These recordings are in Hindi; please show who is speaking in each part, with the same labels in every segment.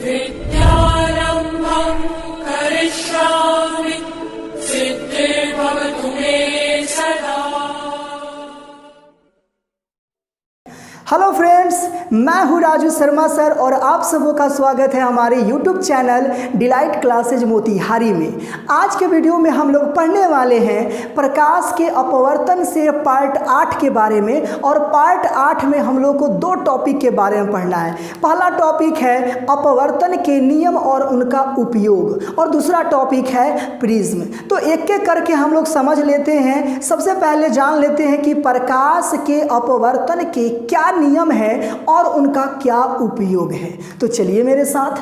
Speaker 1: विद्यारम्भं करिष्यामि सिद्धिर्भवतु मे सदा।
Speaker 2: हेलो फ्रेंड्स, मैं हूं राजू शर्मा सर और आप सबों का स्वागत है हमारे YouTube channel delight classes Motihari में। आज के वीडियो में हम लोग पढ़ने वाले हैं प्रकाश के अपवर्तन से पार्ट 8 के बारे में। और पार्ट 8 में हम लोग को दो टॉपिक के बारे में पढ़ना है। पहला टॉपिक है अपवर्तन के नियम और उनका उपयोग, और दूसरा टॉपिक है प्रिज्म। तो एक एक करके हम लोग समझ लेते हैं। सबसे पहले जान लेते हैं कि प्रकाश के अपवर्तन के क्या नियम है और उनका क्या उपयोग है। तो चलिए मेरे साथ,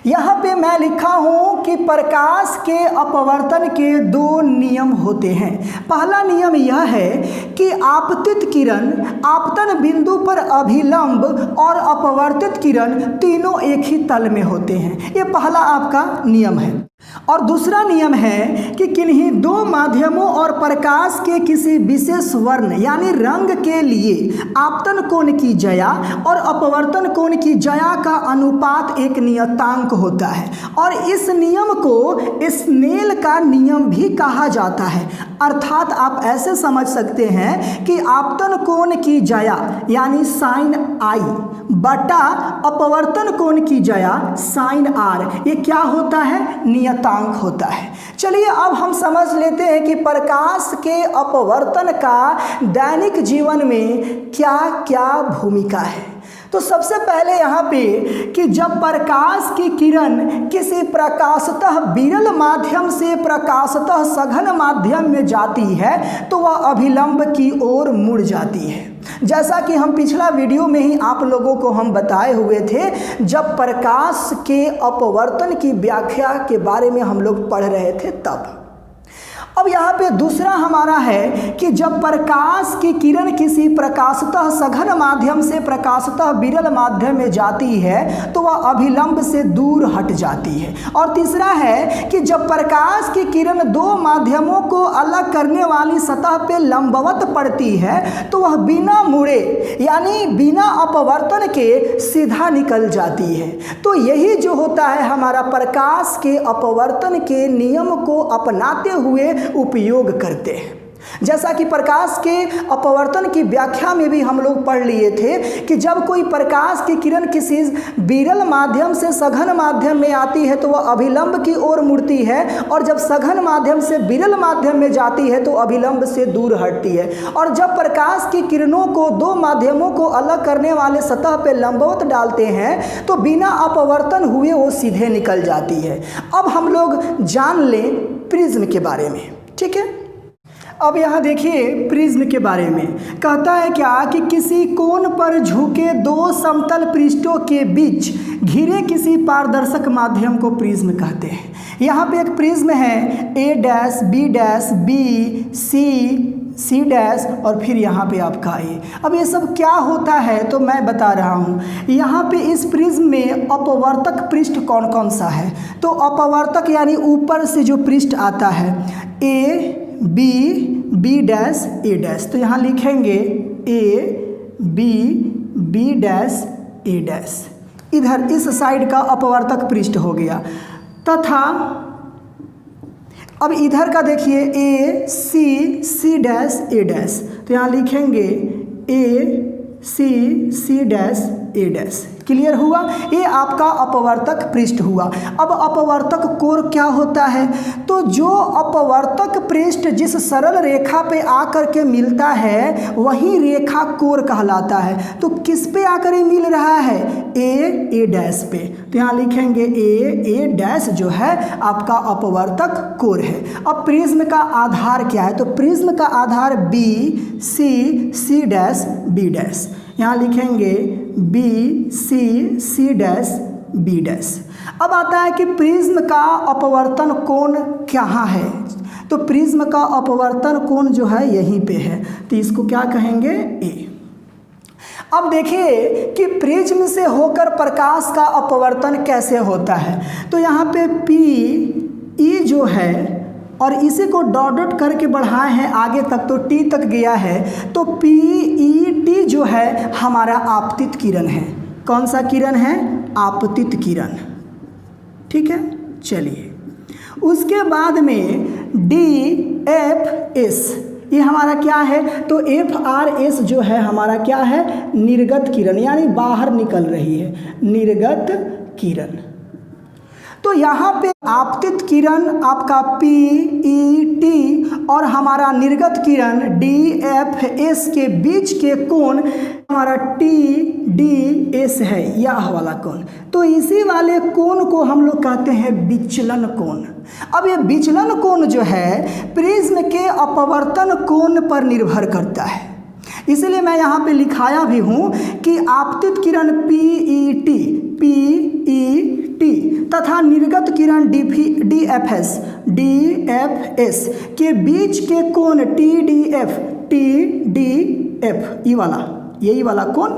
Speaker 2: यहाँ पे मैं लिखा हूँ कि प्रकाश के अपवर्तन के दो नियम होते हैं। पहला नियम यह है कि आपतित किरण आपतन बिंदु पर अभिलंब और अपवर्तित किरण तीनों एक ही तल में होते हैं। ये पहला आपका नियम है। और दूसरा नियम है कि किन्हीं दो माध्यमों और प्रकाश के किसी विशेष वर्ण यानी रंग के लिए आपतन कोण की ज्या और अपवर्तन कोण की ज्या का अनुपात एक नियतांक होता है। और इस नियम को स्नेल का नियम भी कहा जाता है। अर्थात आप ऐसे समझ सकते हैं कि आपतन कोण की ज्या यानी साइन आई बटा अपवर्तन कोण की ज्या साइन आर, ये क्या होता है? नियतांक होता है। चलिए अब हम समझ लेते हैं कि प्रकाश के अपवर्तन का दैनिक जीवन में क्या क्या भूमिका है। तो सबसे पहले यहाँ पे कि जब प्रकाश की किरण किसी प्रकाशतः विरल माध्यम से प्रकाशतः सघन माध्यम में जाती है तो वह अभिलंब की ओर मुड़ जाती है। जैसा कि हम पिछला वीडियो में ही आप लोगों को हम बताए हुए थे, जब प्रकाश के अपवर्तन की व्याख्या के बारे में हम लोग पढ़ रहे थे तब। अब यहाँ पे दूसरा हमारा है कि जब प्रकाश की किरण किसी प्रकाशतः सघन माध्यम से प्रकाशतः विरल माध्यम में जाती है तो वह अभिलंब से दूर हट जाती है। और तीसरा है कि जब प्रकाश की किरण दो माध्यमों को अलग करने वाली सतह पे लंबवत पड़ती है तो वह बिना मुड़े यानी बिना अपवर्तन के सीधा निकल जाती है। तो यही जो होता है हमारा प्रकाश के अपवर्तन के नियम को अपनाते हुए उपयोग करते हैं। जैसा कि प्रकाश के अपवर्तन की व्याख्या में भी हम लोग पढ़ लिए थे कि जब कोई प्रकाश की किरण किसी विरल माध्यम से सघन माध्यम में आती है तो वह अभिलंब की ओर मुड़ती है, और जब सघन माध्यम से विरल माध्यम में जाती है तो अभिलंब से दूर हटती है। और जब प्रकाश की किरणों को दो माध्यमों को अलग करने वाले सतह पर लंबवत डालते हैं तो बिना अपवर्तन हुए वो सीधे निकल जाती है। अब हम लोग जान लें प्रिज्म के बारे में, ठीक है। अब यहाँ देखिए प्रिज्म के बारे में कहता है क्या कि किसी कोण पर झुके दो समतल पृष्ठों के बीच घिरे किसी पारदर्शक माध्यम को प्रिज्म कहते हैं। यहाँ पे एक प्रिज्म है A dash B dash B C dash और फिर यहाँ पे आपका A। अब ये सब क्या होता है तो मैं बता रहा हूँ। यहाँ पे इस प्रिज्म में अपवर्तक पृष्ठ कौन कौन सा है? तो अपवर्तक यानी ऊपर से जो पृष्ठ आता है A B dash A dash, तो यहाँ लिखेंगे A B dash A dash. इधर इस साइड का अपवर्तक पृष्ठ हो गया। तथा अब इधर का देखिए A C dash A dash, तो यहाँ लिखेंगे A C dash A dash. Clear हुआ? ये आपका अपवर्तक पृष्ठ हुआ। अब अपवर्तक कोण क्या होता है? तो जो अपवर्तक पृष्ठ जिस सरल रेखा पे आकर के मिलता है वही रेखा कोण कहलाता है। तो किस पे आकर ये मिल रहा है? A डैश पे, तो यहाँ लिखेंगे A डैश जो है आपका अपवर्तक कोण है। अब प्रिज्म का आधार क्या है? तो प्रिज्म का आधार B C dash B dash, यहाँ लिखेंगे C डैश B डैश। अब आता है कि प्रिज्म का अपवर्तन कोण कहाँ है? तो प्रिज्म का अपवर्तन कोण जो है यहीं पे है, तो इसको क्या कहेंगे? A। अब देखिए कि प्रिज्म से होकर प्रकाश का अपवर्तन कैसे होता है। तो यहाँ पे PE जो है और इसी को डॉट डॉट करके बढ़ाए हैं आगे तक तो T तक गया है, तो PET जो है हमारा आपतित किरण है। कौन सा किरण है? आपतित किरण। ठीक है, चलिए उसके बाद में DFS, ये हमारा क्या है? तो FRS जो है हमारा क्या है? निर्गत किरण, यानी बाहर निकल रही है, निर्गत किरण। तो यहाँ पे आपतित किरण आपका PET और हमारा निर्गत किरण DFS के बीच के कोण हमारा TDS है, यह वाला कोण। तो इसी वाले कोण को हम लोग कहते हैं विचलन कोण। अब ये विचलन कोण जो है प्रिज्म के अपवर्तन कोण पर निर्भर करता है, इसलिए मैं यहाँ पे लिखाया भी हूँ कि आपतित किरण PET तथा निर्गत किरण DFS के बीच के कोण TDF, यही वाला कोण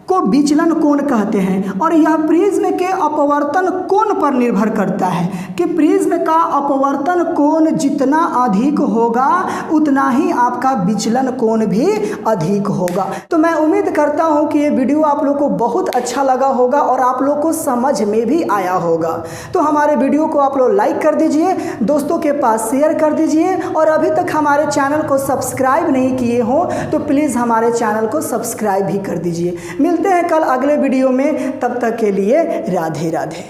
Speaker 2: को विचलन कोण कहते हैं। और यह प्रिज्म के अपवर्तन कोण पर निर्भर करता है कि प्रिज्म का अपवर्तन कोण जितना अधिक होगा उतना ही आपका विचलन कोण भी अधिक होगा। तो मैं उम्मीद करता हूं कि ये वीडियो आप लोग को बहुत अच्छा लगा होगा और आप लोग को समझ में भी आया होगा। तो हमारे वीडियो को आप लोग लाइक कर दीजिए, दोस्तों के पास शेयर कर दीजिए, और अभी तक हमारे चैनल को सब्सक्राइब नहीं किए हो तो प्लीज़ हमारे चैनल को सब्सक्राइब भी कर दीजिए। मिलते हैं कल अगले वीडियो में, तब तक के लिए राधे राधे।